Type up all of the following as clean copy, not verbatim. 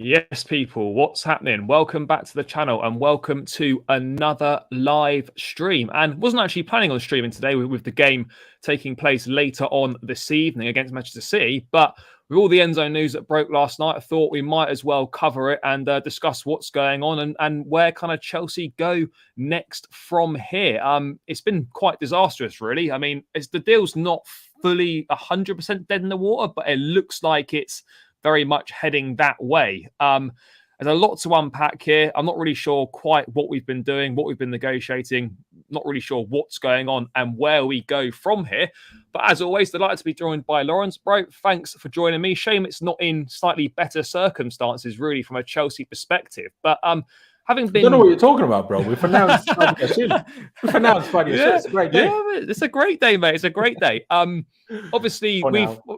Yes, people, what's happening? Welcome back to the channel and welcome to another live stream. And wasn't actually planning on streaming today with the game taking place later on this evening against Manchester City. But with all the Enzo news that broke last night, I thought we might as well cover it and discuss what's going on and where kind of Chelsea go next from here. It's been quite disastrous, really. I mean, the deal's not fully 100% dead in the water, but it looks like it's very much heading that way. There's a lot to unpack here. I'm not really sure quite what we've been doing, what we've been negotiating, not really sure what's going on and where we go from here. But as always, delighted to be joined by Lawrence. Bro, thanks for joining me. Shame it's not in slightly better circumstances, really, from a Chelsea perspective. But having been... I don't know what you're talking about, bro. We pronounced It's a great day. Yeah, it's a great day, mate. It's a great day. Obviously,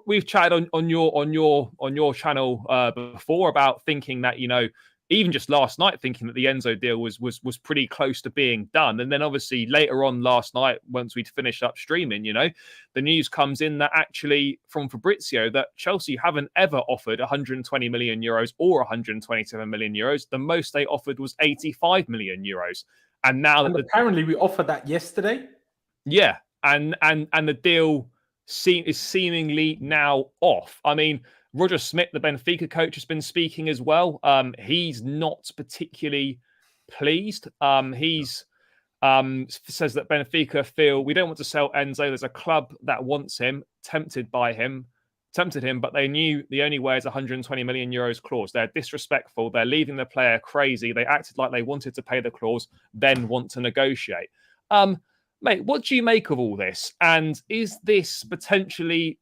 we've chatted on your channel before about thinking that, you know, even just last night, thinking that the Enzo deal was pretty close to being done. And then obviously later on last night, once we'd finished up streaming, you know, the news comes in that actually from Fabrizio that Chelsea haven't ever offered 120 million euros or 127 million euros. The most they offered was 85 million euros. And now apparently we offered that yesterday. Yeah. And the deal is seemingly now off. I mean, Roger Smith, the Benfica coach, has been speaking as well. He's not particularly pleased. He's says that Benfica feel we don't want to sell Enzo. There's a club that wants him, tempted him, but they knew the only way is 120 million euros clause. They're disrespectful. They're leaving the player crazy. They acted like they wanted to pay the clause, then want to negotiate. Mate, what do you make of all this? And is this potentially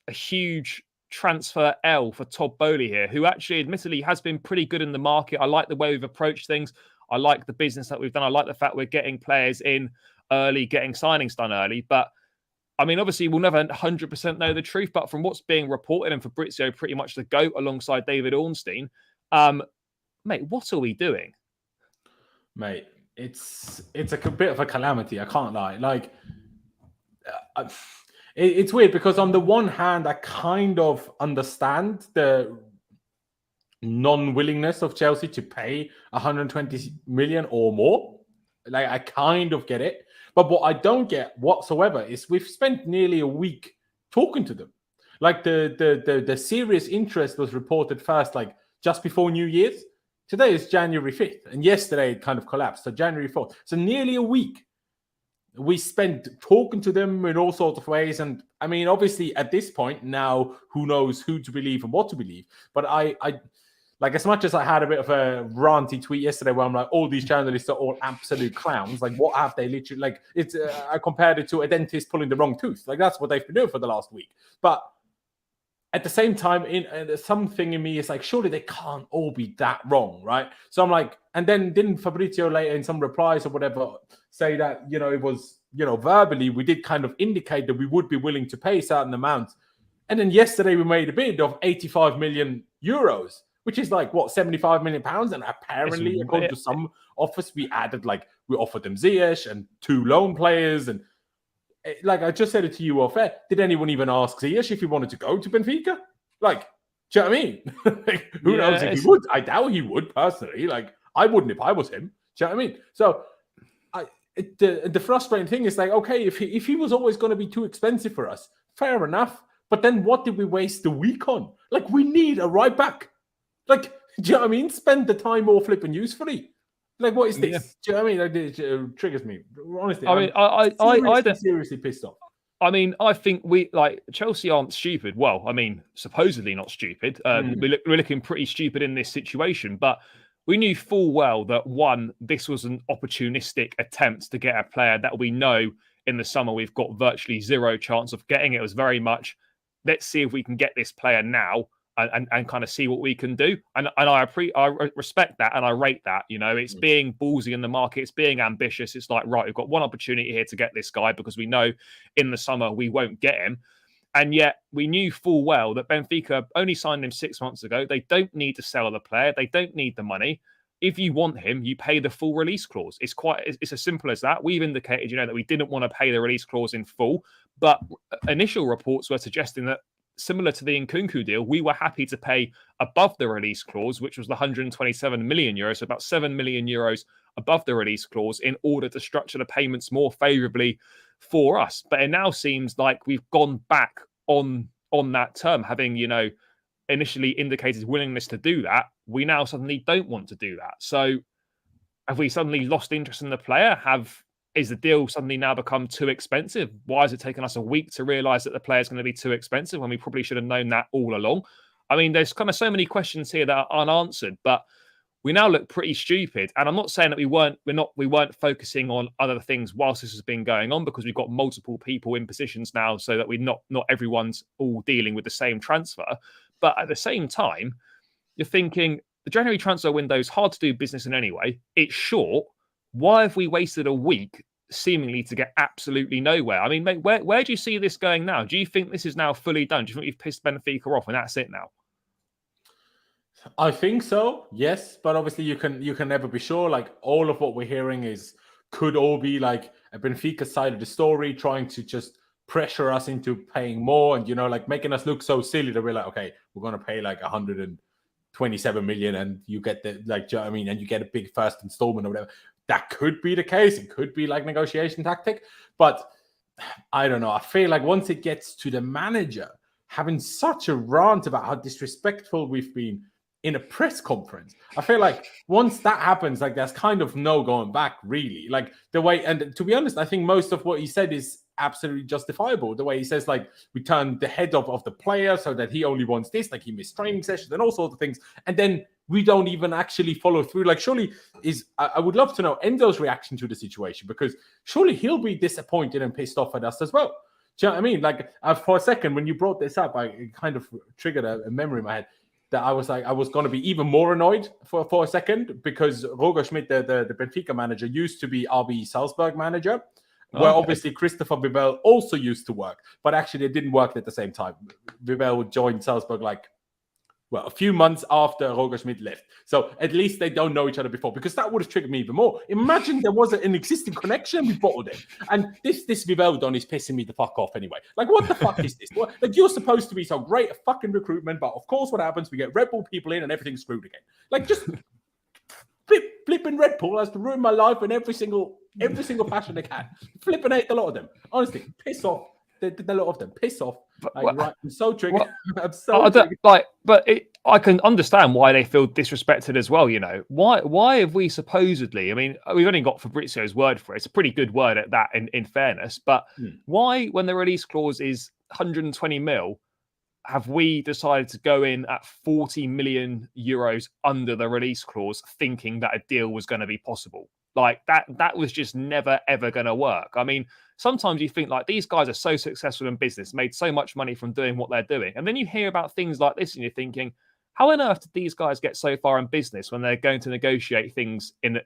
a huge transfer L for Todd Boehly here, who actually admittedly has been pretty good in the market? I like the way we've approached things. I like the business that we've done. I like the fact we're getting players in early, getting signings done early. But I mean, obviously, we'll never 100% know the truth. But from what's being reported, and Fabrizio pretty much the GOAT alongside David Ornstein, mate, what are we doing? Mate, it's a bit of a calamity. I can't lie. Like, it's weird because on the one hand, I kind of understand the non-willingness of Chelsea to pay 120 million or more. Like, I kind of get it. But what I don't get whatsoever is we've spent nearly a week talking to them. Like, the serious interest was reported first, like, just before New Year's. Today is January 5th, and yesterday it kind of collapsed. So January 4th. So nearly a week we spent talking to them in all sorts of ways. And I mean, obviously at this point now, who knows who to believe and what to believe. But I like, as much as I had a bit of a ranty tweet yesterday where I'm like, all these journalists are all absolute clowns. Like, what have they literally, like, it's I compared it to a dentist pulling the wrong tooth. Like, that's what they've been doing for the last week. But at the same time, something in me is like, surely they can't all be that wrong, right? So I'm like, and then didn't Fabrizio later in some replies or whatever say that, you know, it was, you know, verbally, we did kind of indicate that we would be willing to pay certain amounts. And then yesterday we made a bid of 85 million euros, which is like, what, 75 million pounds? And apparently, according to some offers, we offered them Ziyech and 2 loan players. And like, I just said it to you off air. Did anyone even ask Ziyech if he wanted to go to Benfica? Like, do you know what I mean? Like, who knows if he would? I doubt he would, personally. Like, I wouldn't if I was him. Do you know what I mean? So the frustrating thing is, like, okay, if he was always going to be too expensive for us, fair enough. But then what did we waste the week on? Like, we need a right back. Like, do you know what I mean? Spend the time more flipping usefully. Like, what is this? Yeah. Do you know what I mean? Like, it triggers me. Honestly, I mean, seriously pissed off. I mean, I think Chelsea aren't stupid. Well, I mean, supposedly not stupid. We're looking pretty stupid in this situation, but we knew full well that, one, this was an opportunistic attempt to get a player that we know in the summer we've got virtually zero chance of getting. It was very much, let's see if we can get this player now and kind of see what we can do. And I respect that and I rate that. You know, it's being ballsy in the market. It's being ambitious. It's like, right, we've got one opportunity here to get this guy because we know in the summer we won't get him. And yet we knew full well that Benfica only signed him 6 months ago. They don't need to sell the player. They don't need the money. If you want him, you pay the full release clause. It's as simple as that. We've indicated, you know, that we didn't want to pay the release clause in full, but initial reports were suggesting that similar to the Nkunku deal, we were happy to pay above the release clause, which was the 127 million euros, so about 7 million euros above the release clause, in order to structure the payments more favourably for us. But it now seems like we've gone back on that term, having, you know, initially indicated willingness to do that. We now suddenly don't want to do that. So have we suddenly lost interest in the player? Is the deal suddenly now become too expensive? Why has it taken us a week to realise that the player is going to be too expensive when we probably should have known that all along? I mean, there's kind of so many questions here that are unanswered, but we now look pretty stupid. And I'm not saying that we weren't focusing on other things whilst this has been going on, because we've got multiple people in positions now, so that not everyone's all dealing with the same transfer. But at the same time, you're thinking the January transfer window is hard to do business in anyway. It's short. Why have we wasted a week seemingly to get absolutely nowhere? I mean, mate, where do you see this going now? Do you think this is now fully done? Do you think you've pissed Benfica off and that's it now? I think so, yes, but obviously you can never be sure. Like, all of what we're hearing could all be like a Benfica side of the story, trying to just pressure us into paying more, and, you know, like making us look so silly that we're like, okay, we're going to pay like 127 million, and you get the, like, do you know what I mean, and you get a big first installment or whatever. That could be the case. It could be like negotiation tactic, but I don't know. I feel like once it gets to the manager having such a rant about how disrespectful we've been in a press conference, I feel like once that happens, like, there's kind of no going back, really. Like, the way, and to be honest, I think most of what he said is absolutely justifiable. The way he says, like, we turn the head of the player so that he only wants this, like he missed training sessions and all sorts of things, and then we don't even actually follow through. Like, surely I would love to know Enzo's reaction to the situation, because surely he'll be disappointed and pissed off at us as well. Do you know what I mean? Like, for a second, when you brought this up, it kind of triggered a memory in my head that I was like, I was going to be even more annoyed for a second, because Roger Schmidt, the Benfica manager, used to be RB Salzburg manager, where obviously Christopher Vivell also used to work, but actually it didn't work at the same time. Vivell joined Salzburg a few months after Roger Schmidt left. So at least they don't know each other before, because that would have triggered me even more. Imagine there was an existing connection, we bottled it. And this Vivell don is pissing me the fuck off anyway. Like, what the fuck is this? Like, you're supposed to be so great at fucking recruitment, but of course what happens, we get Red Bull people in and everything's screwed again. Like, just flipping Red Bull has to ruin my life in every single fashion they can. Flipping hate a lot of them. Honestly, piss off. The lot of them. Piss off. Like, right, I'm so triggered. I'm so triggered. I can understand why they feel disrespected as well. You know, why have we supposedly? I mean, we've only got Fabrizio's word for it. It's a pretty good word at that, in fairness. But why, when the release clause is 120 mil, have we decided to go in at 40 million euros under the release clause, thinking that a deal was going to be possible? Like, that was just never, ever going to work. I mean, sometimes you think, like, these guys are so successful in business, made so much money from doing what they're doing. And then you hear about things like this and you're thinking, how on earth did these guys get so far in business when they're going to negotiate things in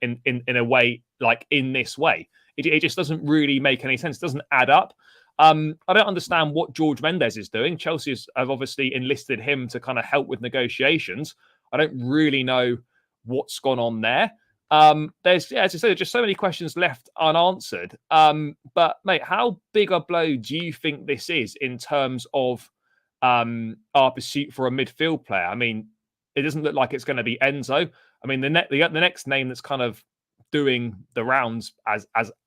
a way, like in this way? It just doesn't really make any sense. It doesn't add up. I don't understand what George Mendes is doing. Chelsea have obviously enlisted him to kind of help with negotiations. I don't really know what's gone on there. As I said, just so many questions left unanswered. But mate, how big a blow do you think this is in terms of our pursuit for a midfield player? I mean, it doesn't look like it's going to be Enzo. I mean, the next name that's kind of doing the rounds as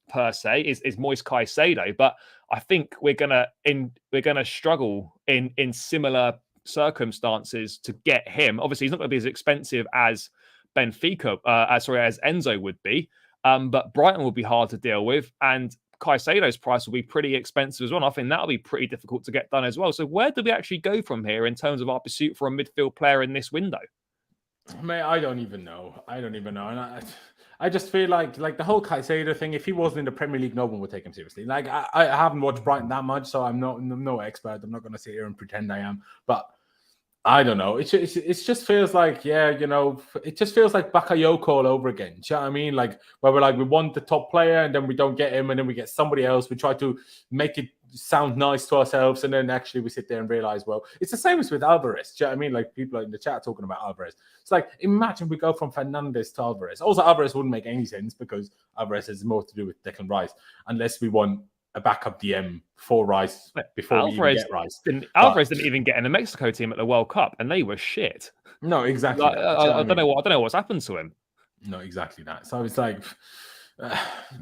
per se is Moise Caicedo, but I think we're gonna struggle in similar circumstances to get him. Obviously, he's not going to be as expensive as Benfica, as Enzo would be, but Brighton will be hard to deal with, and Caicedo's price will be pretty expensive as well. I think that'll be pretty difficult to get done as well. So where do we actually go from here in terms of our pursuit for a midfield player in this window? Mate, I don't even know. And I just feel like the whole Caicedo thing, if he wasn't in the Premier League, no one would take him seriously. Like, I haven't watched Brighton that much, so I'm no expert. I'm not going to sit here and pretend I am. But I don't know. It just feels like, it just feels like Bakayoko all over again. Do you know what I mean? Like, where we're like, we want the top player and then we don't get him and then we get somebody else. We try to make it sound nice to ourselves and then actually we sit there and realize, well, it's the same as with Alvarez. Do you know what I mean? Like, people in the chat talking about Alvarez. It's like, imagine we go from Fernandez to Alvarez. Also, Alvarez wouldn't make any sense because Alvarez has more to do with Declan Rice unless we want a backup DM for Rice before we even get Rice. Alvarez didn't even get in the Mexico team at the World Cup, and they were shit. No, exactly. Like, I don't know what's happened to him. No, exactly that. So it's like,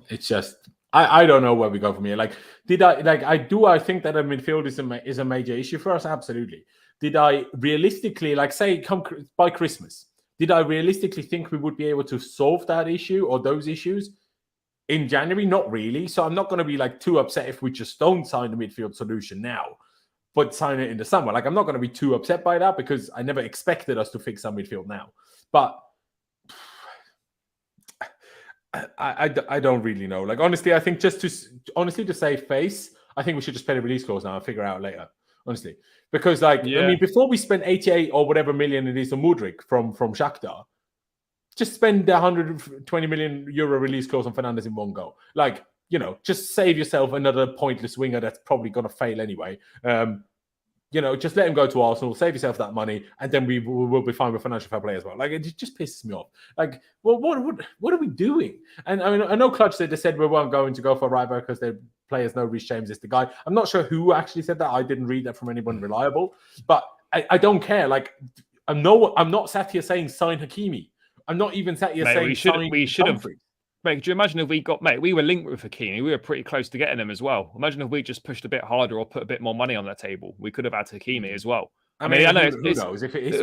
it's just I don't know where we go from here. Like, I think that a midfield is a major issue for us? Absolutely. Did I realistically, like, say, come by Christmas, did I realistically think we would be able to solve that issue or those issues in January? Not really. So I'm not going to be like too upset if we just don't sign the midfield solution now, but sign it in the summer. Like, I'm not going to be too upset by that because I never expected us to fix our midfield now. But I don't really know. Like, honestly, I think just to save face, I think we should just pay the release clause now and figure it out later. Honestly, because I mean, before we spend 88 or whatever million it is on Mudryk from Shakhtar, just spend the 120 million euro release clause on Fernandez in one go. Like, just save yourself another pointless winger that's probably going to fail anyway. Just let him go to Arsenal, save yourself that money, and then we'll be fine with financial fair play as well. Like, it just pisses me off. Like, well, what are we doing? And I mean, I know Clutch said we weren't going to go for a right back because the players know Reece James is the guy. I'm not sure who actually said that. I didn't read that from anyone reliable, but I don't care. Like, I'm not sat here saying sign Hakimi. I'm not even sat here saying we should have. Mate, could you imagine if we were linked with Hakimi, we were pretty close to getting him as well. Imagine if we just pushed a bit harder or put a bit more money on the table. We could have had Hakimi as well. I mean, I know who knows? If it's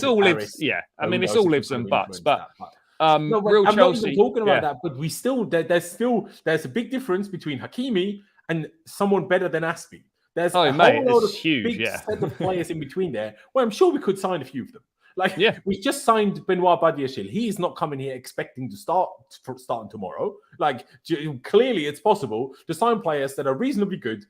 all lives. Yeah, I mean, it's all lives and buts. But real I'm Chelsea, not even talking about that. But there's a big difference between Hakimi and someone better than Aspie. There's a whole lot of big set of players in between there. Well, I'm sure we could sign a few of them. Like, we just signed Benoit Badiashile. He's not coming here expecting to starting tomorrow. Like, clearly it's possible to sign players that are reasonably good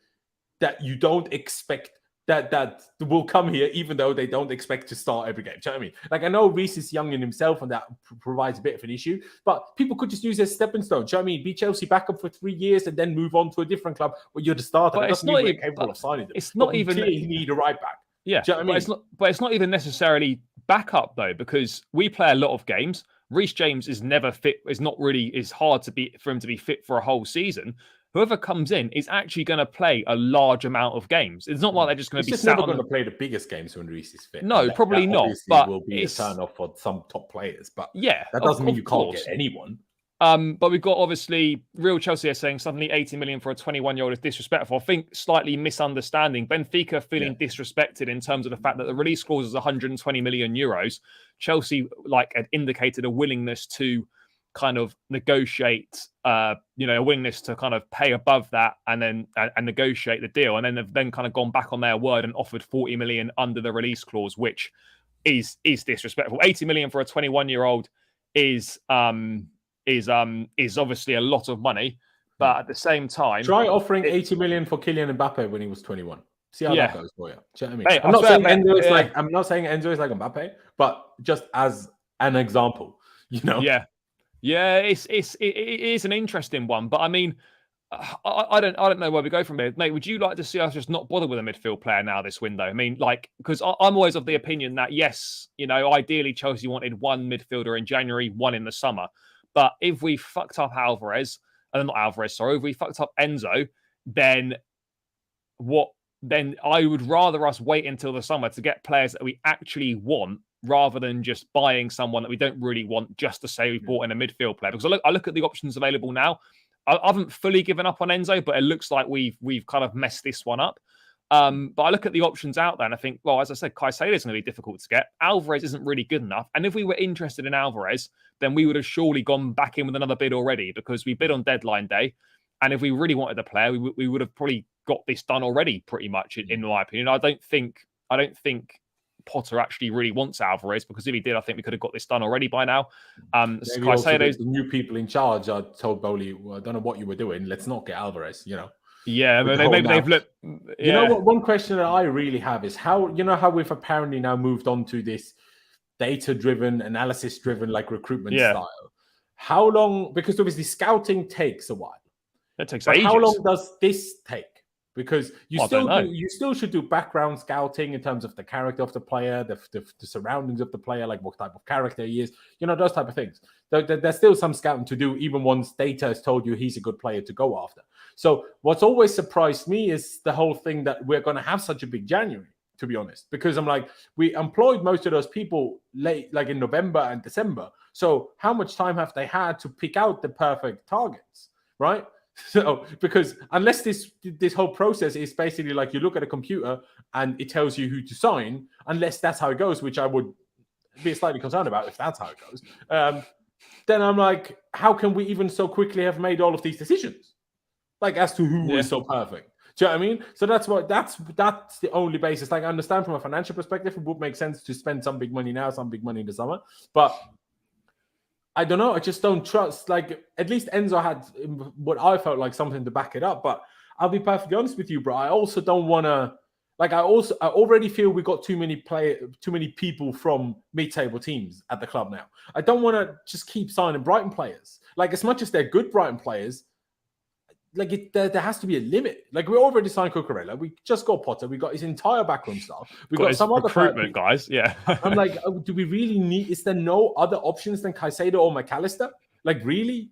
that you don't expect that will come here, even though they don't expect to start every game. Do you know what I mean? Like, I know Reece is young in himself, and that provides a bit of an issue, but people could just use it as a stepping stone. Do you know what I mean? Be Chelsea backup for 3 years and then move on to a different club where you're the starter. But it's not even capable of signing them. It's not even clearly need a right back. Yeah, do you know what I mean? But it's not even necessarily backup though, because we play a lot of games. Reece James is never fit. It's hard for him to be fit for a whole season. Whoever comes in is actually going to play a large amount of games. It's not like they're just going to be. He's never going to play the biggest games when Reece is fit. No, probably not. But will be a turn off for some top players. But yeah, that doesn't mean you can't get anyone. But we've got obviously real Chelsea are saying suddenly 80 million for a 21-year-old is disrespectful. I think slightly misunderstanding. Benfica feeling disrespected in terms of the fact that the release clause is 120 million euros. Chelsea had indicated a willingness to kind of negotiate, a willingness to kind of pay above that and negotiate the deal. And then they've then kind of gone back on their word and offered 40 million under the release clause, which is disrespectful. 80 million for a 21-year-old is obviously a lot of money, but at the same time, try offering 80 million for Kylian Mbappe when he was 21. See how that goes for you. Do you know what I mean? Hey, I'm not saying Enzo is like Mbappe, but just as an example, Yeah, it is an interesting one, but I mean, I don't know where we go from here, mate. Would you like to see us just not bother with a midfield player now this window? I mean, because I'm always of the opinion that yes, ideally Chelsea wanted one midfielder in January, one in the summer. But if we fucked up if we fucked up Enzo, then I would rather us wait until the summer to get players that we actually want rather than just buying someone that we don't really want just to say we bought in a midfield player. Because I look at the options available now. I haven't fully given up on Enzo, but it looks like we've kind of messed this one up. But I look at the options out there and I think, well, as I said, Caicedo is going to be difficult to get. Alvarez isn't really good enough. And if we were interested in Alvarez, then we would have surely gone back in with another bid already because we bid on deadline day. And if we really wanted a player, we would have probably got this done already, pretty much, in my opinion. I don't think Potter actually really wants Alvarez, because if he did, I think we could have got this done already by now. The new people in charge are told Bowley, well, I don't know what you were doing. Let's not get Alvarez, Yeah, maybe they've looked. Yeah. You know what? One question that I really have is how we've apparently now moved on to this data-driven, analysis-driven, recruitment style. How long? Because obviously scouting takes a while. It takes ages. How long does this take? Because you still should do background scouting in terms of the character of the player, the surroundings of the player, like what type of character he is, those type of things. There's still some scouting to do, even once data has told you he's a good player to go after. So what's always surprised me is the whole thing that we're going to have such a big January, to be honest, because I'm like, we employed most of those people late, like in November and December. So how much time have they had to pick out the perfect targets, right? So, because unless this whole process is basically like you look at a computer and it tells you who to sign, unless that's how it goes, which I would be slightly concerned about if that's how it goes, then I'm like, how can we even so quickly have made all of these decisions? Like as to who is so perfect. Do you know what I mean? So that's the only basis. Like I understand from a financial perspective, it would make sense to spend some big money now, some big money in the summer, but I don't know. I just don't trust. Like, at least Enzo had what I felt like something to back it up. But I'll be perfectly honest with you, bro. I also don't want to. Like, I already feel we got too many people from mid-table teams at the club now. I don't want to just keep signing Brighton players. Like, as much as they're good Brighton players, like there has to be a limit. Like we already signed Cucurella, we just got Potter, we got his entire backroom staff, we got some other recruitment guys. Yeah, I'm like, do we really need? Is there no other options than Caicedo or McAllister? Like really?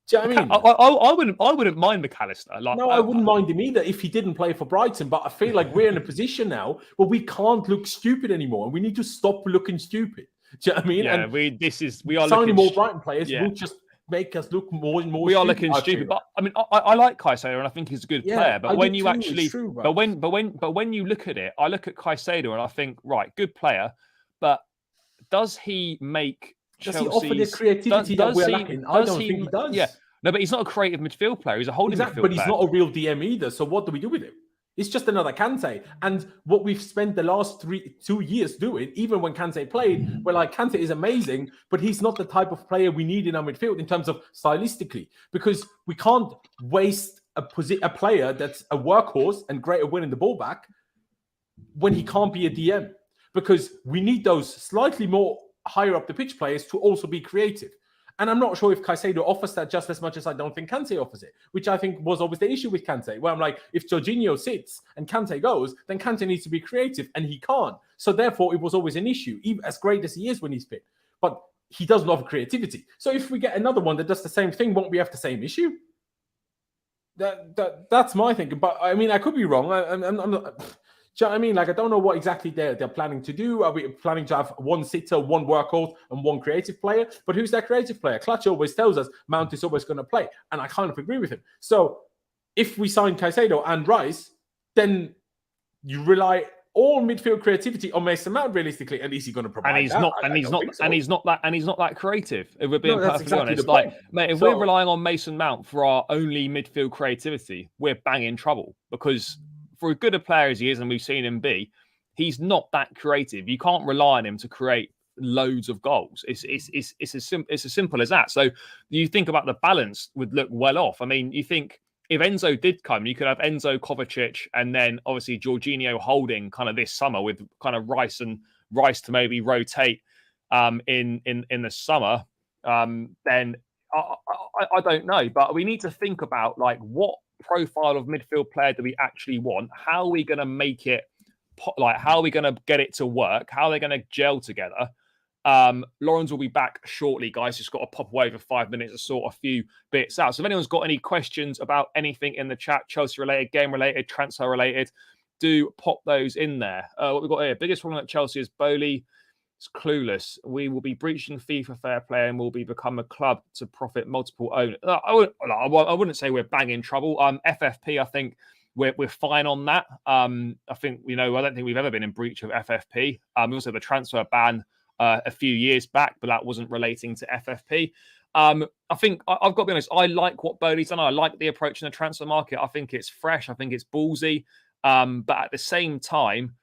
Do you know what I mean? I wouldn't mind McAllister. Like, no, I wouldn't mind him either if he didn't play for Brighton. But I feel like we're in a position now where we can't look stupid anymore, and we need to stop looking stupid. Do you know what I mean? Yeah, and we are signing more Brighton players will just make us look more and more. We are looking stupid, but I mean, I like Caicedo and I think he's a good player. But when you actually, but when you look at it, I look at Caicedo and I think, right, good player, but does he make? Does he offer the creativity that we're lacking? I don't think he does. Yeah, no, but he's not a creative midfield player. He's a holding midfield player. But he's not a real DM either. So what do we do with him? It's just another Kante. And what we've spent the last 2 years doing, even when Kante played, we're like, Kante is amazing, but he's not the type of player we need in our midfield in terms of stylistically, because we can't waste a player that's a workhorse and great at winning the ball back when he can't be a DM, because we need those slightly more higher up the pitch players to also be creative. And I'm not sure if Caicedo offers that just as much as I don't think Kante offers it, which I think was always the issue with Kante, where I'm like, if Jorginho sits and Kante goes, then Kante needs to be creative, and he can't. So therefore, it was always an issue, even as great as he is when he's fit. But he doesn't offer creativity. So if we get another one that does the same thing, won't we have the same issue? That's my thinking. But I mean, I could be wrong. I'm not... Do you know what I mean? Like, I don't know what exactly they're planning to do. Are we planning to have one sitter, one workhorse, and one creative player? But who's that creative player? Clutch always tells us Mount is always going to play. And I kind of agree with him. So if we sign Caicedo and Rice, then you rely all midfield creativity on Mason Mount realistically, and is he going to provide? And he's not that creative. If we're being perfectly honest, like, mate, if we're relying on Mason Mount for our only midfield creativity, we're bang in trouble, because for as good a player as he is, and we've seen him be, he's not that creative. You can't rely on him to create loads of goals. It's as simple as that. So you think about the balance would look well off. I mean, you think if Enzo did come, you could have Enzo, Kovacic, and then obviously Jorginho holding kind of this summer with kind of Rice to maybe rotate in the summer. Then I don't know, but we need to think about like what profile of midfield player do we actually want? How are we going to make it, like, how are we going to get it to work? How are they going to gel together? Lawrence will be back shortly, guys. Just got to pop away for 5 minutes to sort a few bits out. So if anyone's got any questions about anything in the chat, Chelsea related, game related, transfer related, do pop those in there. What we've got here, biggest problem at Chelsea is Bowley. It's clueless. We will be breaching FIFA fair play and will be become a club to profit multiple owners. I wouldn't say we're banging trouble. FFP, I think we're fine on that. I think, I don't think we've ever been in breach of FFP. We also had the transfer ban a few years back, but that wasn't relating to FFP. I think I've got to be honest. I like what Bowley's done. I like the approach in the transfer market. I think it's fresh. I think it's ballsy. But at the same time,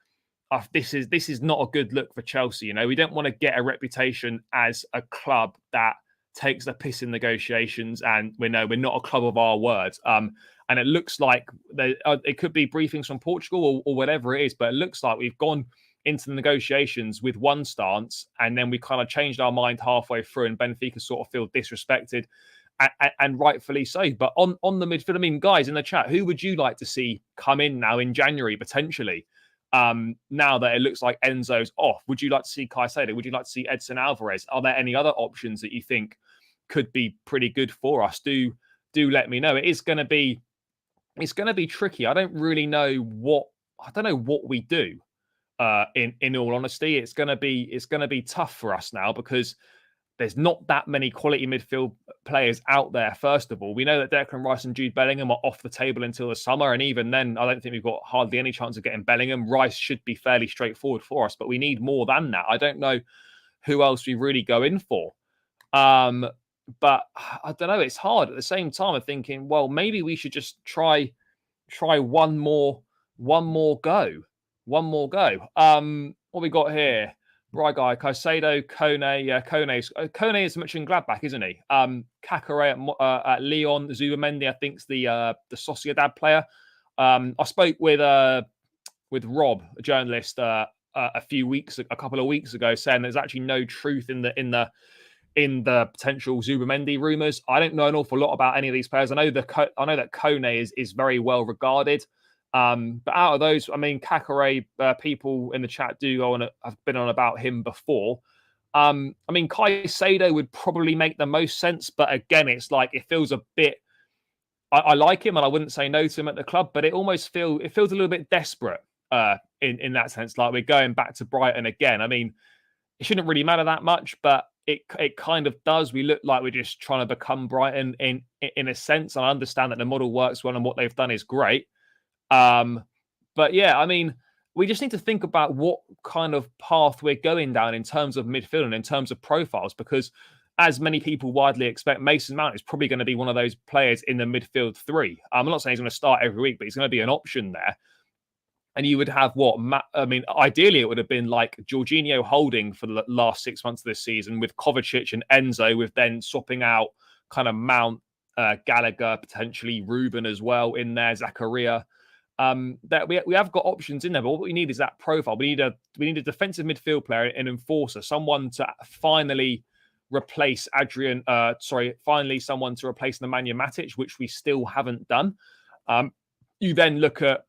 this is not a good look for Chelsea. We don't want to get a reputation as a club that takes the piss in negotiations, and we're not a club of our words. And it looks like it could be briefings from Portugal or whatever it is, but it looks like we've gone into the negotiations with one stance, and then we kind of changed our mind halfway through, and Benfica sort of feel disrespected. and rightfully so. But on the midfield, I mean, guys in the chat, who would you like to see come in now in January potentially? Now that it looks like Enzo's off, would you like to see Caicedo? Would you like to see Edson Alvarez? Are there any other options that you think could be pretty good for us? Do let me know. It's going to be tricky. I don't know what we do. In all honesty, it's going to be tough for us now because there's not that many quality midfield players out there. First of all, we know that Declan Rice and Jude Bellingham are off the table until the summer, and even then, I don't think we've got hardly any chance of getting Bellingham. Rice should be fairly straightforward for us, but we need more than that. I don't know who else we really go in for. But I don't know. It's hard. At the same time, I'm thinking, well, maybe we should just try one more go. What we got here? Right guy, Caicedo, Kone. Yeah, Kone is Mönchengladbach, isn't he? Kakare at Lyon, Zubamendi, I think, is the Sociedad player. I spoke with Rob, a journalist, a couple of weeks ago, saying there's actually no truth in the potential Zubamendi rumors. I don't know an awful lot about any of these players. I know that Kone is very well regarded. But out of those, I mean, Kakare, people in the chat have been on about him before. I mean, Caicedo would probably make the most sense, but again, it's like it feels a bit. I like him, and I wouldn't say no to him at the club, but it feels a little bit desperate in that sense. Like we're going back to Brighton again. I mean, it shouldn't really matter that much, but it kind of does. We look like we're just trying to become Brighton in a sense. And I understand that the model works well, and what they've done is great. But yeah, I mean, we just need to think about what kind of path we're going down in terms of midfield and in terms of profiles, because as many people widely expect, Mason Mount is probably going to be one of those players in the midfield three. I'm not saying he's going to start every week, but he's going to be an option there. And you would have ideally it would have been like Jorginho holding for the last 6 months of this season with Kovacic and Enzo, with then swapping out kind of Mount, Gallagher, potentially Ruben as well in there, Zakaria. That we have got options in there, but what we need is that profile. We need a defensive midfield player, an enforcer, someone to finally replace finally someone to replace Nemanja Matic, which we still haven't done. You then look at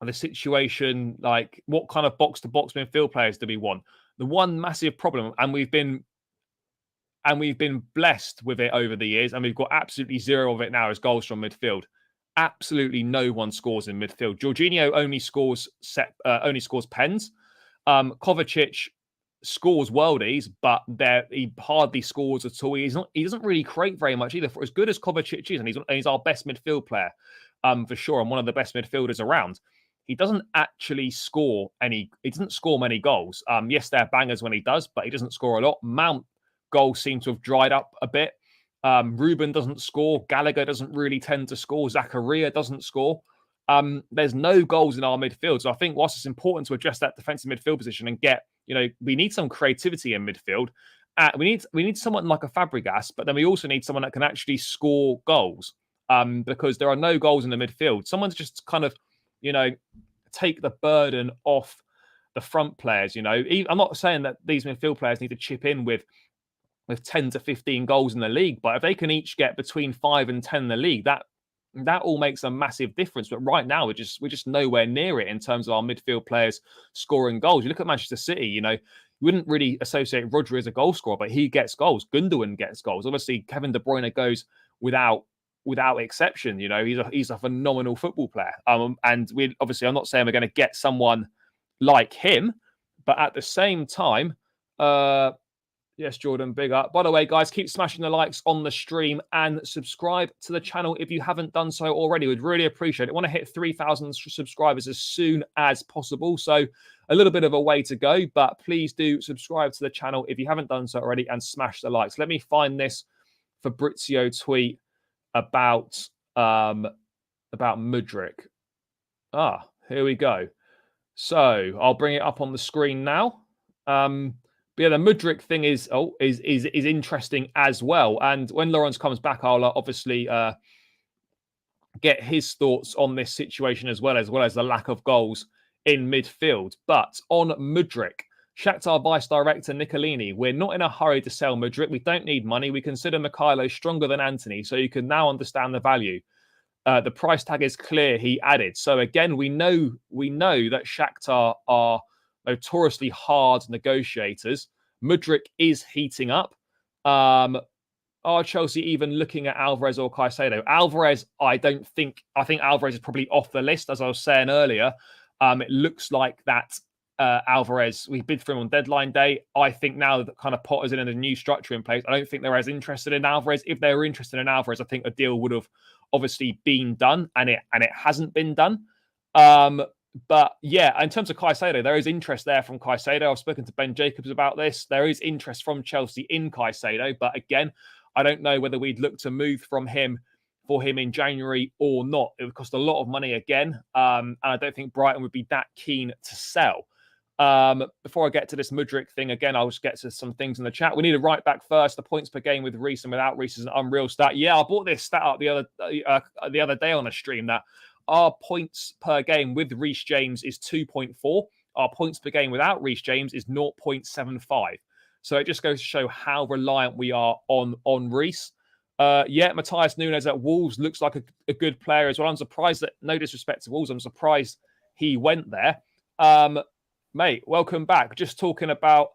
the situation, like what kind of box-to-box midfield players do we want? The one massive problem, and we've been blessed with it over the years, and we've got absolutely zero of it now, is goals from midfield. Absolutely no one scores in midfield. Jorginho only scores pens. Kovacic scores worldies, but he hardly scores at all. He doesn't really create very much either. For as good as Kovacic is, and he's our best midfield player, for sure, and one of the best midfielders around. He doesn't actually score any. He doesn't score many goals. Yes, they're bangers when he does, but he doesn't score a lot. Mount goals seem to have dried up a bit. Ruben doesn't score. Gallagher doesn't really tend to score. Zakaria doesn't score. There's no goals in our midfield. So I think whilst it's important to address that defensive midfield position and get, we need some creativity in midfield. We need someone like a Fabregas, but then we also need someone that can actually score goals, because there are no goals in the midfield. Someone's just kind of, take the burden off the front players. I'm not saying that these midfield players need to chip in with 10 to 15 goals in the league, but if they can each get between 5 and 10 in the league, that all makes a massive difference. But right now, we're just nowhere near it in terms of our midfield players scoring goals. You look at Manchester City, you wouldn't really associate Rodri as a goal scorer, but he gets goals. Gundogan gets goals. Obviously, Kevin De Bruyne goes without exception. He's a phenomenal football player. And I'm not saying we're going to get someone like him, but at the same time, yes, Jordan, big up. By the way, guys, keep smashing the likes on the stream and subscribe to the channel if you haven't done so already. We'd really appreciate it. I want to hit 3,000 subscribers as soon as possible. So a little bit of a way to go, but please do subscribe to the channel if you haven't done so already and smash the likes. Let me find this Fabrizio tweet about Mudryk. Here we go. So I'll bring it up on the screen now. But yeah, the Mudryk thing is interesting as well. And when Lawrence comes back, I'll obviously get his thoughts on this situation as well as the lack of goals in midfield. But on Mudryk, Shakhtar Vice Director Nicolini, we're not in a hurry to sell Mudryk. We don't need money. We consider Mikhailo stronger than Anthony, so you can now understand the value. The price tag is clear, he added. So again, we know that Shakhtar are notoriously hard negotiators. Mudryk is heating up. Are Chelsea even looking at Alvarez or Caicedo? Alvarez, I think Alvarez is probably off the list, as I was saying earlier. It looks like that Alvarez, we bid for him on deadline day. I think now that kind of Potter's in a new structure in place, I don't think they're as interested in Alvarez. If they were interested in Alvarez, I think a deal would have obviously been done, and it hasn't been done. But yeah, in terms of Caicedo, there is interest there from Caicedo. I've spoken to Ben Jacobs about this. There is interest from Chelsea in Caicedo, but again, I don't know whether we'd look to move for him in January or not. It would cost a lot of money again, and I don't think Brighton would be that keen to sell. Before I get to this Mudryk thing, again, I'll just get to some things in the chat. We need a right back first. The points per game with Reece and without Reece is an unreal stat. Yeah, I brought this stat up the other day on a stream that our points per game with Reece James is 2.4. Our points per game without Reece James is 0.75. So it just goes to show how reliant we are on Reece. Matthias Nunes at Wolves looks like a good player as well. I'm surprised that, no disrespect to Wolves, I'm surprised he went there. Mate, welcome back. Just talking about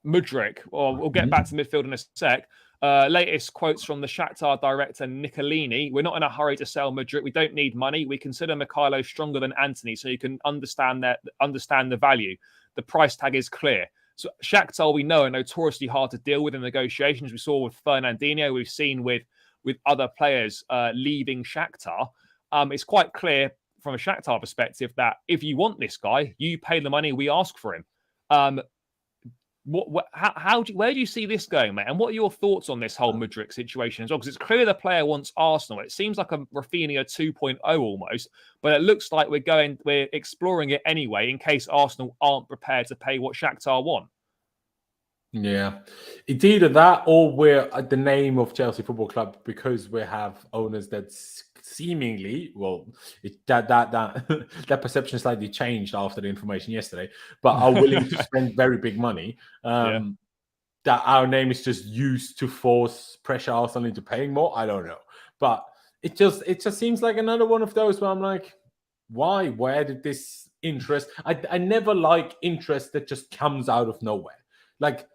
Mudryk. Well, we'll get back to midfield in a sec. Latest quotes from the Shakhtar director Nicolini. We're not in a hurry to sell Mudryk. We don't need money. We consider Mikhailo stronger than Anthony, so you can understand the value. The price tag is clear. So Shakhtar, we know, are notoriously hard to deal with in negotiations. We saw with Fernandinho. We've seen with other players leaving Shakhtar. It's quite clear from a Shakhtar perspective that if you want this guy, you pay the money we ask for him. Where do you see this going, mate? And what are your thoughts on this whole Mudryk situation as well? Because it's clear the player wants Arsenal. It seems like a Rafinha 2.0 almost, but it looks like we're exploring it anyway in case Arsenal aren't prepared to pay what Shakhtar want. Yeah, it's either that or we're at the name of Chelsea Football Club because we have owners that's seemingly, well, that perception slightly changed after the information yesterday, but are willing to spend very big money. That our name is just used to force pressure Arsenal into paying more. I don't know, but it just seems like another one of those where I'm like, why? Where did this interest? I never like interest that just comes out of nowhere. Like,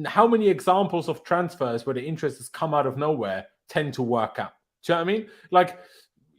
how many examples of transfers where the interest has come out of nowhere tend to work out? Do you know what I mean? Like,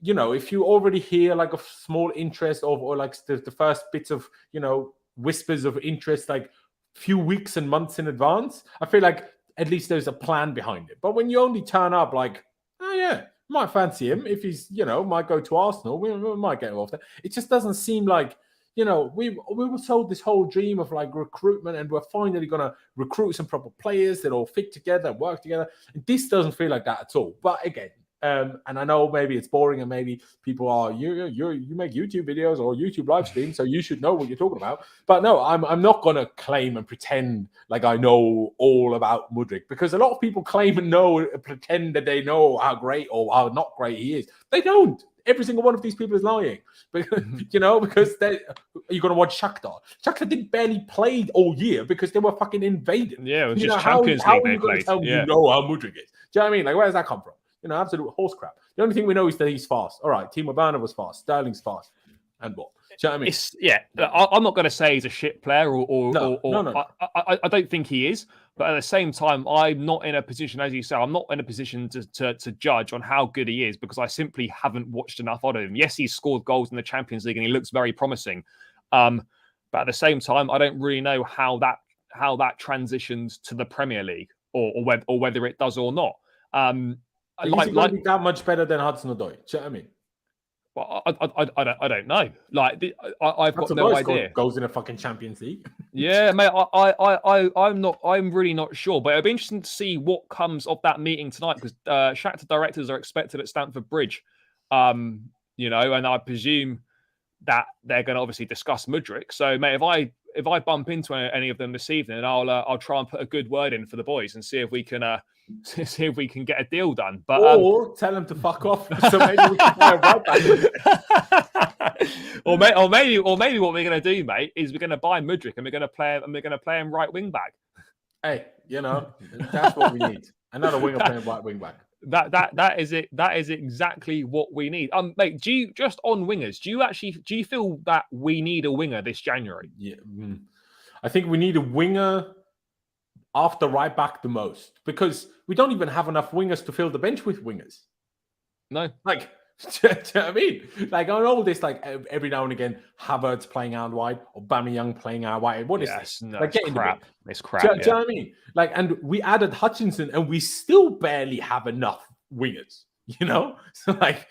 you know, if you already hear like a small interest or like the first bits of, you know, whispers of interest, like few weeks and months in advance, I feel like at least there's a plan behind it. But when you only turn up like, oh yeah, might fancy him if he's, you know, might go to Arsenal, we might get him off there. It just doesn't seem like, you know, we were sold this whole dream of like recruitment, and we're finally going to recruit some proper players that all fit together and work together. And this doesn't feel like that at all. But again, and I know maybe it's boring, and maybe people are you make YouTube videos or YouTube live streams, so you should know what you're talking about. But no, I'm not going to claim and pretend like I know all about Mudryk, because a lot of people claim and know, pretend that they know how great or how not great he is. They don't. Every single one of these people is lying, you know, because you're going to watch Shakhtar. Shakhtar did barely play all year because they were fucking invaded. Yeah, it was you just know, Champions how League are you going to tell me you know how Mudryk is? Do you know what I mean? Like, where does that come from? You know, absolute horse crap. The only thing we know is that he's fast. All right, Timo Werner was fast. Sterling's fast. And what? Do you know what I mean? I'm not going to say he's a shit player No. I don't think he is. But at the same time, I'm not in a position, as you say, I'm not in a position to judge on how good he is, because I simply haven't watched enough of him. Yes, he's scored goals in the Champions League and he looks very promising. But at the same time, I don't really know how that transitions to the Premier League or whether it does or not. Is he going to be that much better than Hudson-Odoi? Do you know what I mean? Well, I don't know. Like, I've got no idea. Goes in a fucking Champions League. Yeah, mate. I'm really not sure. But it'll be interesting to see what comes of that meeting tonight, because Shakhtar directors are expected at Stamford Bridge. You know, and I presume that they're going to obviously discuss Mudryk. So, mate, if I bump into any of them this evening, I'll try and put a good word in for the boys and see if we can see if we can get a deal done. But or tell him to fuck off. So maybe we can buy a right back. or maybe what we're going to do, mate, is we're going to buy Mudryk and we're going to play him right wing back. Hey, that's what we need. Another winger playing right wing back. That is it. That is exactly what we need. Mate, do you just on wingers? Do you feel that we need a winger this January? Yeah, I think we need a winger after right back the most, because we don't even have enough wingers to fill the bench with wingers. No, like, do you know what I mean? Like, on all this, like every now and again, Havertz playing out wide or Aubameyang playing out wide. What is this? No, like, it's crap. It's crap. Do you know what I mean? Like, and we added Hutchinson, and we still barely have enough wingers. So like,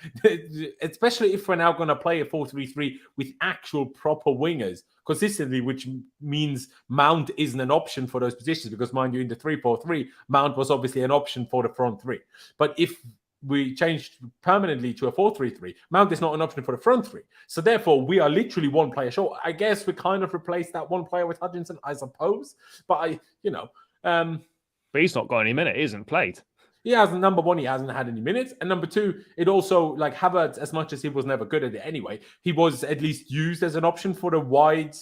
especially if we're now going to play a 4-3-3 with actual proper wingers consistently, which means Mount isn't an option for those positions, because mind you, in the 3-4-3, Mount was obviously an option for the front three. But if we changed permanently to a 4-3-3, Mount is not an option for the front three. So therefore, we are literally one player short. I guess we kind of replaced that one player with Hutchinson, I suppose. But but he's not got any minute. He hasn't played. He hasn't. Number one, he hasn't had any minutes, and number two, it also, like, Havertz, as much as he was never good at it anyway, he was at least used as an option for the wide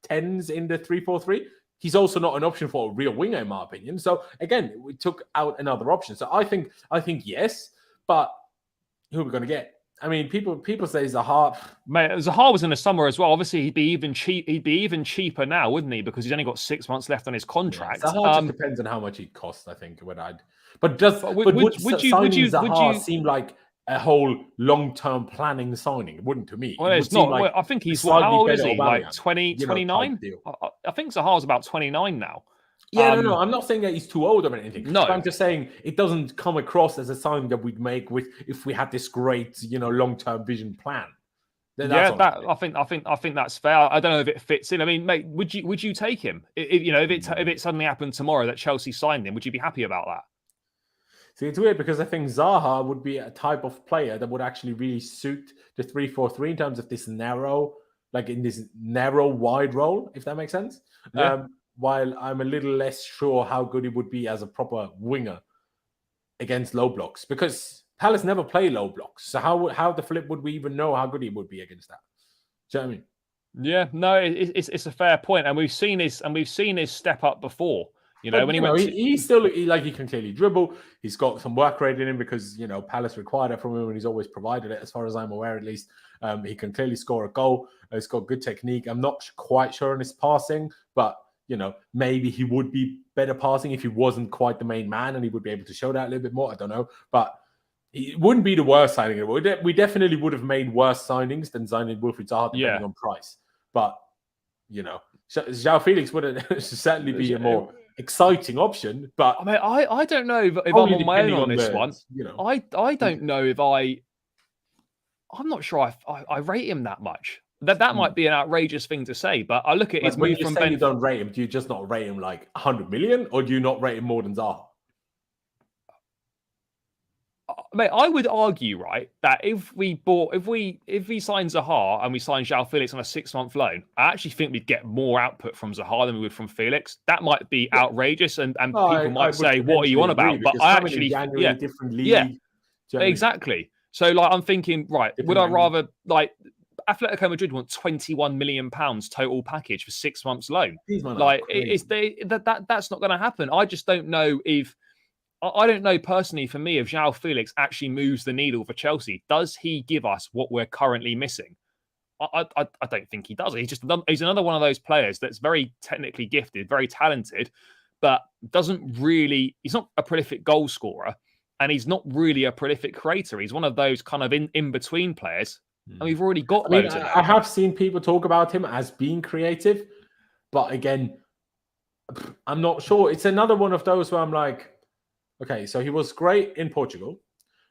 10s in the 3-4-3. He's also not an option for a real winger, in my opinion. So again, we took out another option. So I think yes, but who are we going to get? I mean, people say Zaha. Mate, Zaha was in the summer as well. Obviously, he'd be even cheaper now, wouldn't he? Because he's only got 6 months left on his contract. Yeah, Zaha just depends on how much he'd cost, I think. Would Zaha seem like a whole long-term planning signing? It wouldn't to me. Well, it's not. Like, I think he's, how old is he? Like 20, 29? I think Zaha's about 29 now. Yeah, no, I'm not saying that he's too old or anything. No, but I'm just saying it doesn't come across as a sign that we'd make if we had this great, long-term vision plan. I think that's fair. I don't know if it fits in. I mean, mate, would you take him? If it suddenly happened tomorrow that Chelsea signed him, would you be happy about that? See, it's weird because I think Zaha would be a type of player that would actually really suit the 3-4-3 in terms of this narrow, wide role, if that makes sense. Yeah. While I'm a little less sure how good he would be as a proper winger against low blocks, because Palace never play low blocks. So how the flip would we even know how good he would be against that? Do you know what I mean? Yeah, no, it's a fair point, and we've seen his step up before. When he went, he's still he can clearly dribble. He's got some work rate in him because Palace required it from him, and he's always provided it, as far as I'm aware, at least. He can clearly score a goal. He's got good technique. I'm not quite sure on his passing, but maybe he would be better passing if he wasn't quite the main man, and he would be able to show that a little bit more. I don't know, but it wouldn't be the worst signing. We definitely would have made worse signings than signing Wilfried Zaha, depending on price. But João Felix would certainly be a more exciting option. But I mean, I don't know if I'm on my own on this one. I don't know if I'm not sure I rate him that much. That might be an outrageous thing to say, but I look at his move from you don't rate him. Do you just not rate him like 100 million, or do you not rate him more than Zaha? Mate, I would argue, right, that if we sign Zaha and we sign João Felix on a 6-month loan, I actually think we'd get more output from Zaha than we would from Felix. That might be outrageous, and people might say, "What are you on about?" But I actually, different league. Exactly. So, I'm thinking, right, would I rather Atletico Madrid want £21 million total package for 6 months loan? That's not going to happen. I just don't know if. I don't know personally, for me, if João Felix actually moves the needle for Chelsea. Does he give us what we're currently missing? I don't think he does. He's another one of those players that's very technically gifted, very talented, but he's not a prolific goal scorer, and he's not really a prolific creator. He's one of those kind of in between players, and we've already got loads of them. I have seen people talk about him as being creative, but again, I'm not sure. It's another one of those where I'm like, okay, so he was great in Portugal.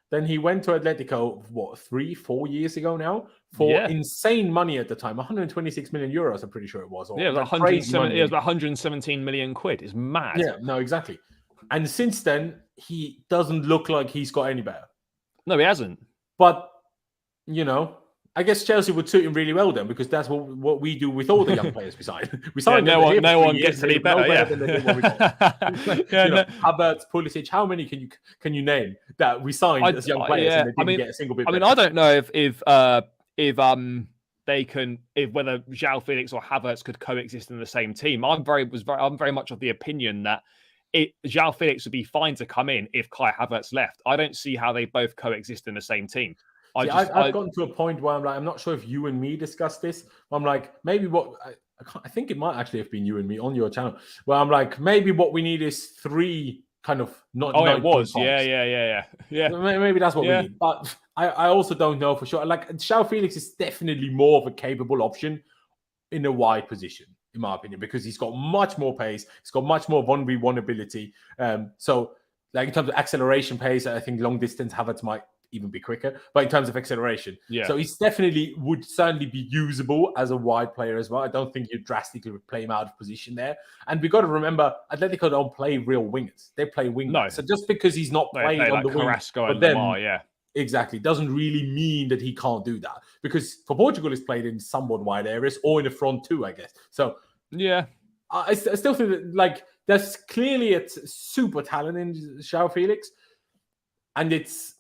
Then he went to Atletico, 3-4 years ago now, for insane money at the time. 126 million euros, I'm pretty sure it was. It was about 117 million quid. It's mad. Yeah, no, exactly. And since then, he doesn't look like he's got any better. No, he hasn't. But, I guess Chelsea would suit him really well then, because that's what we do with all the young players we sign. We sign Yeah, them, they're here no for 3 one years, gets any they're better. no better than they did when we got. Yeah, You know, no, Havertz, Pulisic, how many can you name that we signed as young players and they didn't get a single bit better? I don't know if they can, if whether João Felix or Havertz could coexist in the same team. I'm very much of the opinion that João Felix would be fine to come in if Kai Havertz left. I don't see how they both coexist in the same team. I've gotten to a point where I'm not sure if you and me discussed this. I'm like, maybe I think it might actually have been you and me on your channel, where I'm like, maybe what we need is 3 kind of not. Oh, it was. Yeah. Maybe that's what we need. But I also don't know for sure. Like, João Felix is definitely more of a capable option in a wide position, in my opinion, because he's got much more pace. He's got much more 1v1 ability. So, like, in terms of acceleration pace, I think long distance Havertz might even be quicker. But in terms of acceleration, so he's definitely would certainly be usable as a wide player as well. I don't think you drastically would play him out of position there. And we got to remember, Atletico don't play real wingers; they play wingers. No. So just because he's not playing on the wing, but then, exactly, doesn't really mean that he can't do that. Because for Portugal, he's played in somewhat wide areas or in the front too, I guess. So I still think that, like, there's clearly a super talent in João Felix, and it's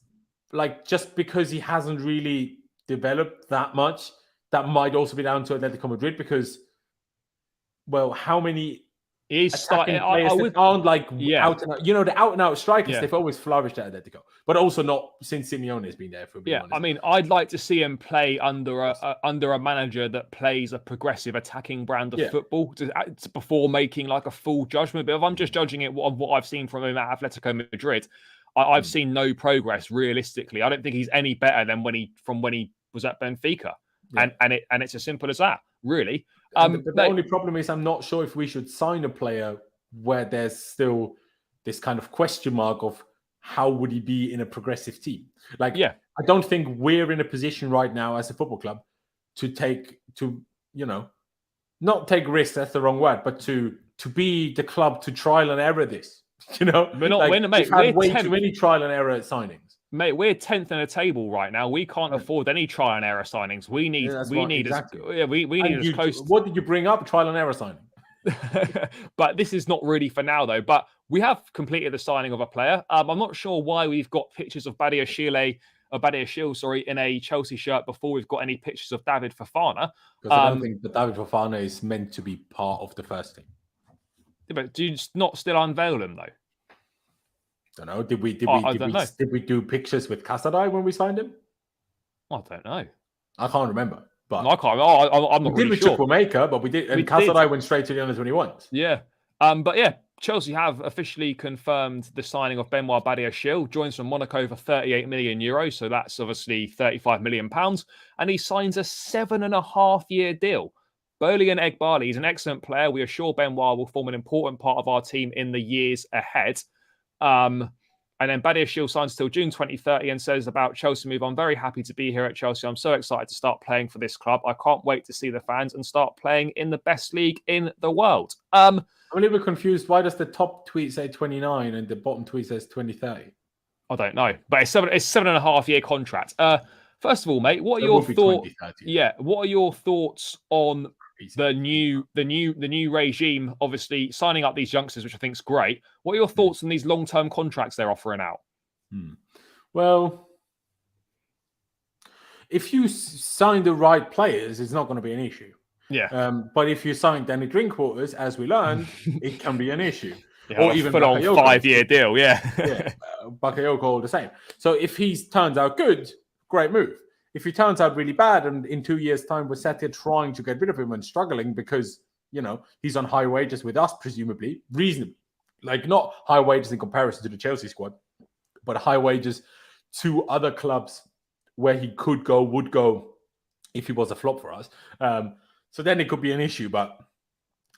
like, just because he hasn't really developed that much, that might also be down to Atletico Madrid, because, well, how many attacking players that aren't like out and out, the out and out strikers, they've always flourished at Atletico, but also not since Simeone has been there, for being honest. I mean, I'd like to see him play under a manager that plays a progressive attacking brand of football before making like a full judgment. But if I'm just judging it on what I've seen from him at Atletico Madrid, I've seen no progress realistically. I don't think he's any better than when he was at Benfica, and it's as simple as that, really. The only problem is, I'm not sure if we should sign a player where there's still this kind of question mark of how would he be in a progressive team. Like, I don't think we're in a position right now as a football club to not take risks. That's the wrong word, but to be the club to trial and error this. We're not winning, mate. We've had way too many trial and error signings. Mate, we're 10th in the table right now. We can't afford any trial and error signings. We need as close. What did you bring up? Trial and error signing. But this is not really for now, though. But we have completed the signing of a player. I'm not sure why we've got pictures of Badiashile, in a Chelsea shirt before we've got any pictures of David Fofana. Because I don't think that David Fofana is meant to be part of the first team. But do you not still unveil him, though? I don't know. Did we do pictures with Casadei when we signed him? I don't know. I can't remember. But I can't. I'm not really sure. We did with Chukwuemeka, but we did. And Casadei went straight to the under-21s. Yeah. But yeah, Chelsea have officially confirmed the signing of Benoit Badiashile. Joins from Monaco for 38 million euros. So that's obviously 35 million pounds. And he signs a 7.5-year deal. Bolian Egbali is an excellent player. We are sure Benoit will form an important part of our team in the years ahead. And then Badiashile signs till June 2030 and says about Chelsea move, I'm very happy to be here at Chelsea. I'm so excited to start playing for this club. I can't wait to see the fans and start playing in the best league in the world. I'm a little bit confused. Why does the top tweet say 29 and the bottom tweet says 2030? I don't know. But it's 7.5-year contract. First of all, mate, what are your thoughts? Yeah, what are your thoughts on the new regime, obviously signing up these youngsters, which I think is great. What are your thoughts on these long-term contracts they're offering out? Well, if you sign the right players, it's not going to be an issue. Yeah. But if you sign Danny Drinkwaters, as we learned, it can be an issue. Or even a 5-year deal. Bakayoko the same. So if he turns out good, great move. If he turns out really bad and in 2 years' time we're sat here trying to get rid of him and struggling because, he's on high wages with us, presumably, reasonably. Like, not high wages in comparison to the Chelsea squad, but high wages to other clubs where he would go if he was a flop for us. So then it could be an issue, but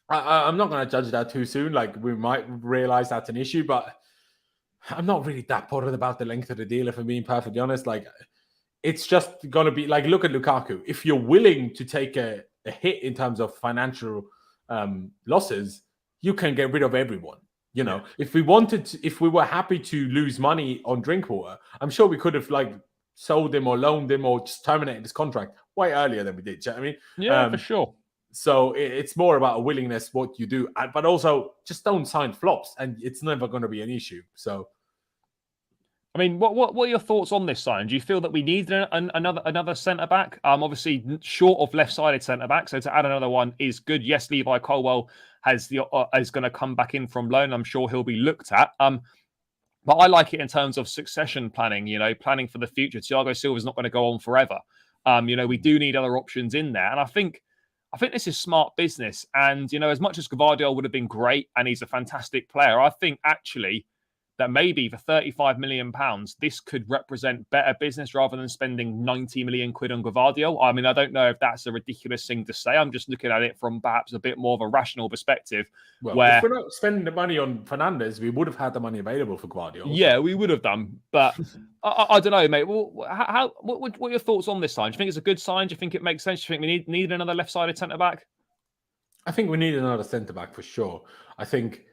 I'm not going to judge that too soon. Like, we might realize that's an issue, but I'm not really that bothered about the length of the deal, if I'm being perfectly honest. Like, it's just going to be like, look at Lukaku. If you're willing to take a hit in terms of financial losses, you can get rid of everyone. If we were happy to lose money on Drinkwater, I'm sure we could have sold him or loaned him or just terminated his contract way earlier than we did. Do you know what I mean? Yeah, for sure. So it's more about a willingness, what you do, but also just don't sign flops, and it's never going to be an issue. So, I mean, what are your thoughts on this sign? Do you feel that we need another centre back? Obviously short of left-sided centre back, so to add another one is good. Yes, Levi Colwill is going to come back in from loan. I'm sure he'll be looked at. But I like it in terms of succession planning. Planning for the future. Thiago Silva's not going to go on forever. We do need other options in there, and I think this is smart business. And, as much as Gvardiol would have been great and he's a fantastic player, I think actually that maybe for £35 million, this could represent better business rather than spending 90 million quid on Gvardiol. I mean, I don't know if that's a ridiculous thing to say. I'm just looking at it from perhaps a bit more of a rational perspective. Well, where if we're not spending the money on Fernandez, we would have had the money available for Gvardiol. Yeah, we would have done. But I don't know, mate. Well, what are your thoughts on this sign? Do you think it's a good sign? Do you think it makes sense? Do you think we need another left-sided centre-back? I think we need another centre-back for sure. I think,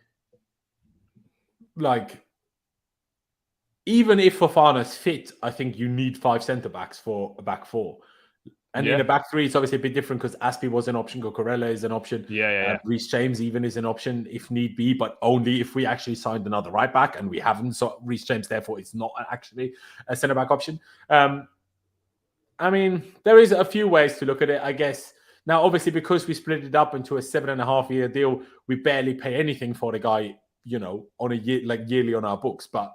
even if Fofana's fit, I think you need 5 centre-backs for a back 4. And in a back 3, it's obviously a bit different because Aspi was an option, Cucurella is an option. Reece James even is an option if need be, but only if we actually signed another right back, and we haven't. So Reece James, therefore, it's not actually a centre-back option. I mean, there is a few ways to look at it, I guess. Now, obviously, because we split it up into a 7.5-year deal, we barely pay anything for the guy, on a year, yearly on our books. But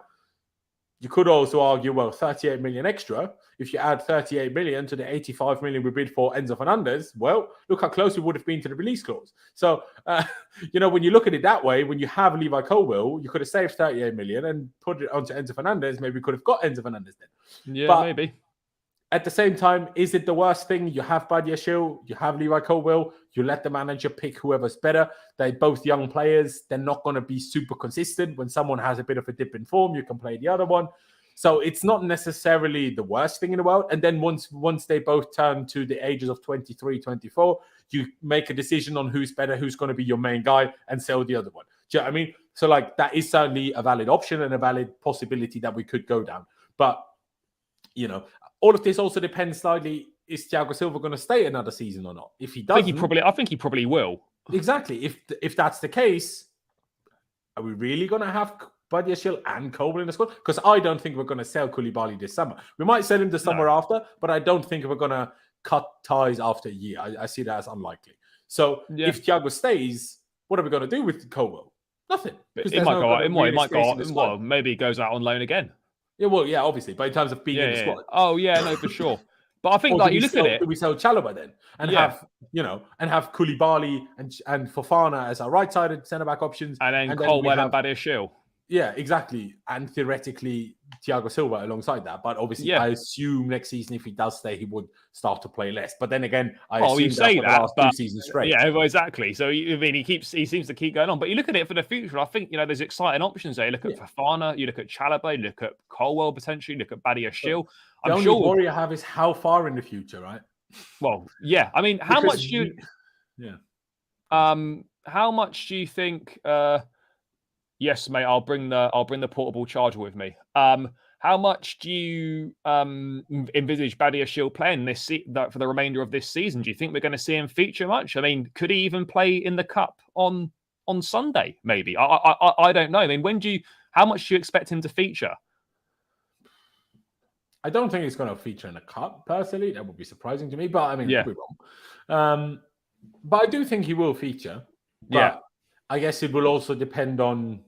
you could also argue, well, 38 million extra. If you add 38 million to the 85 million we bid for Enzo Fernandez, well, look how close we would have been to the release clause. So, when you look at it that way, when you have Levi Colwill, you could have saved 38 million and put it onto Enzo Fernandez. Maybe we could have got Enzo Fernandez then. Yeah, but maybe. At the same time, is it the worst thing? You have Badiashile, you have Levi Colwill, you let the manager pick whoever's better. They're both young players. They're not going to be super consistent. When someone has a bit of a dip in form, you can play the other one. So it's not necessarily the worst thing in the world. And then once they both turn to the ages of 23, 24, you make a decision on who's better, who's going to be your main guy, and sell the other one. Do you know what I mean? So that is certainly a valid option and a valid possibility that we could go down. But, all of this also depends slightly, is Thiago Silva going to stay another season or not? If he doesn't... I think he probably will. Exactly. If that's the case, are we really going to have Badiashile and Colwill in the squad? Because I don't think we're going to sell Koulibaly this summer. We might sell him the summer after, but I don't think we're going to cut ties after a year. I see that as unlikely. So if Thiago stays, what are we going to do with Colwill? Nothing. It might go out. It might go out. Well, maybe he goes out on loan again. Yeah, well, yeah, obviously, but in terms of being in the squad. Oh, yeah, no, for sure. But I think, you look at it. Do we sell Chalobah then? And have Koulibaly and Fofana as our right-sided centre-back options. And then Colwill and Badiashile. Yeah, exactly. And theoretically, Thiago Silva alongside that. But obviously, I assume next season, if he does stay, he would start to play less. But then again, you say that, last 2 seasons straight. Yeah, well, exactly. So, he seems to keep going on. But you look at it for the future, I think, there's exciting options there. You look at Fofana, you look at Chalobah, you look at Colwill potentially, you look at Badiashile. The only worry I have is how far in the future, right? Well, yeah. I mean, how much do you... Yeah. How much do you think... Yes, mate. I'll bring the portable charger with me. How much do you envisage Badiashile playing for the remainder of this season? Do you think we're going to see him feature much? I mean, could he even play in the cup on Sunday? Maybe. I don't know. I mean, how much do you expect him to feature? I don't think he's going to feature in the cup personally. That would be surprising to me. But I mean, I could be wrong. But I do think he will feature. But I guess it will also depend on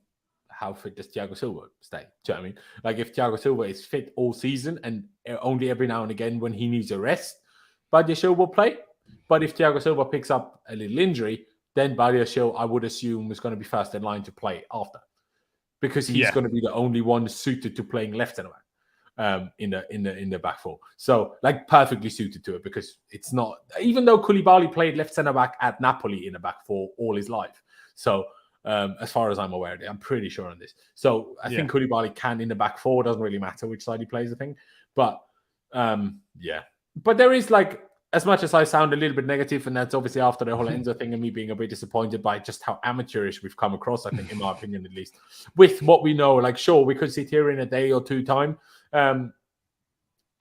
how fit does Thiago Silva stay. Do you know what I mean? Like if Thiago Silva is fit all season and only every now and again when he needs a rest, Badiashile will play. But if Thiago Silva picks up a little injury, then Badiashile, I would assume, is going to be first in line to play after. Because he's going to be the only one suited to playing left centre back in the back 4. So perfectly suited to it because it's not, even though Koulibaly played left centre back at Napoli in the back 4 all his life. So as far as I'm aware, I'm pretty sure on this. So I think Koulibaly can in the back 4. Doesn't really matter which side he plays, I think. But but there is as much as I sound a little bit negative, and that's obviously after the whole Enzo thing and me being a bit disappointed by just how amateurish we've come across, I think, in my opinion, at least, with what we know. Sure, we could sit here in a day or two time and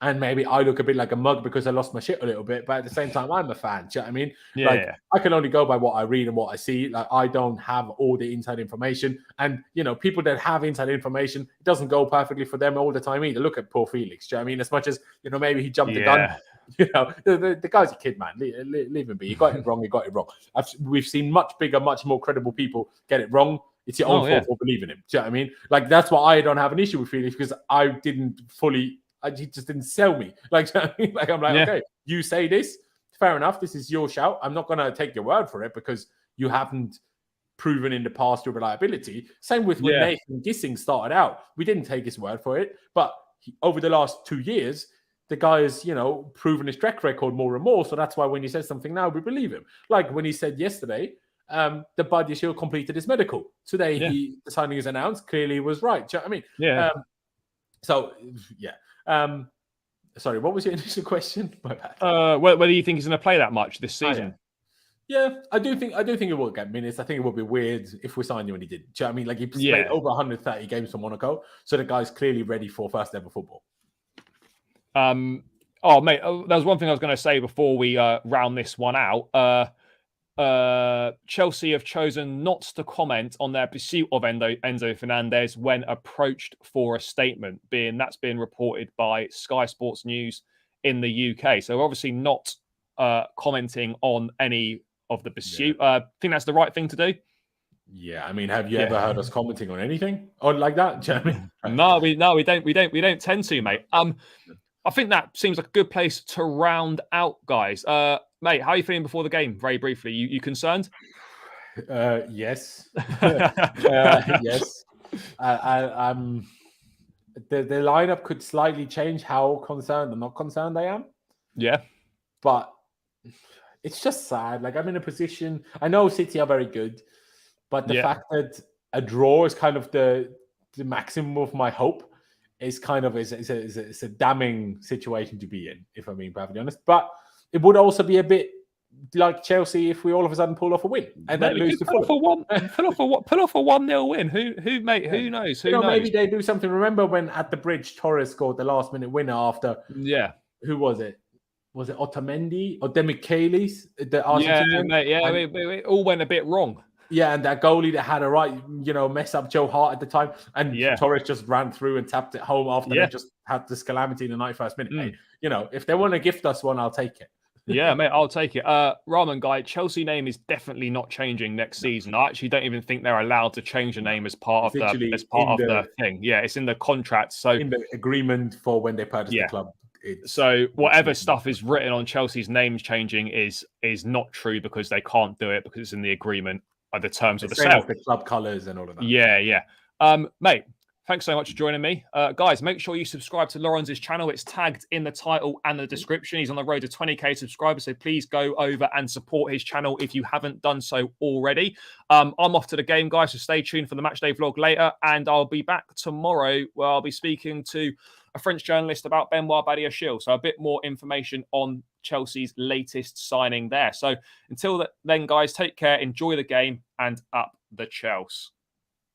And maybe I look a bit like a mug because I lost my shit a little bit, but at the same time, I'm a fan. Do you know what I mean? Yeah, Like, yeah. I can only go by what I read and what I see. Like, I don't have all the inside information. And, people that have inside information, it doesn't go perfectly for them all the time either. Look at poor Felix. Do you know what I mean? As much as, maybe he jumped the gun. The guy's a kid, man. Leave him be. He got it wrong. He got it wrong. We've seen much bigger, much more credible people get it wrong. It's your own fault for believing him. Do you know what I mean? Like, that's why I don't have an issue with Felix, because I didn't fully... he just didn't sell me. Like, like I'm like, okay, you say this, fair enough. This is your shout. I'm not going to take your word for it because you haven't proven in the past your reliability. Same with when Nathan Gissing started out. We didn't take his word for it, but over the last 2 years, the guy has, proven his track record more and more. So that's why when he says something now, we believe him. Like when he said yesterday, the Bud Yashil completed his medical. Today, the signing is announced. Clearly, was right. Do you know what I mean? Yeah. Sorry, what was your initial question? My bad. Whether you think he's going to play that much this season? Yeah, I do think it will get minutes. I think it would be weird if we signed you and he didn't. Do you know what I mean? Like, he played over 130 games for Monaco, so the guy's clearly ready for first ever football. Oh, mate, there was one thing I was going to say before we round this one out. Chelsea have chosen not to comment on their pursuit of Enzo Fernandez when approached for a statement. That's been reported by Sky Sports News in the UK. So obviously not commenting on any of the pursuit. Think that's the right thing to do. Yeah, I mean, have you ever heard us commenting on anything or like that? Do you know what I mean? No, we don't tend to, mate. I think that seems like a good place to round out, guys. Mate, how are you feeling before the game? Very briefly, you concerned? Yes. Yes. I'm. The lineup could slightly change how concerned or not concerned I am. Yeah. But it's just sad. Like, I'm in a position. I know City are very good, but the fact that a draw is kind of the maximum of my hope is kind of it's a damning situation to be in, if I'm being perfectly honest. But it would also be a bit like Chelsea if we all of a sudden pull off a win and then lose to Fulham. Pull off a 1-0 win. Who mate? Who knows? Who knows? Maybe they do something. Remember when at the Bridge Torres scored the last minute winner after? Yeah. Who was it? Was it Otamendi or Demichelis? The Argentinian? Mate. Yeah, it all went a bit wrong. Yeah, and that goalie that had a right, mess up Joe Hart at the time, and Torres just ran through and tapped it home after they just had this calamity in the 91st minute. Mate. If they want to gift us one, I'll take it. Yeah, mate, I'll take it. Ramen guy, Chelsea name is definitely not changing next season. I actually don't even think they're allowed to change the name as part of the thing. Yeah, it's in the contract. So in the agreement for when they purchase the club. So whatever stuff is written on Chelsea's names changing is not true because they can't do it because it's in the agreement. The terms of the sale, the club colours and all of that. Yeah. Mate, thanks so much for joining me. Guys, make sure you subscribe to Lawrence's channel. It's tagged in the title and the description. He's on the road to 20k subscribers, so please go over and support his channel if you haven't done so already. I'm off to the game, guys, so stay tuned for the matchday vlog later, and I'll be back tomorrow where I'll be speaking to a French journalist about Benoit Badiashile. So a bit more information on Chelsea's latest signing there. So until then, guys, take care, enjoy the game, and up the Chelsea.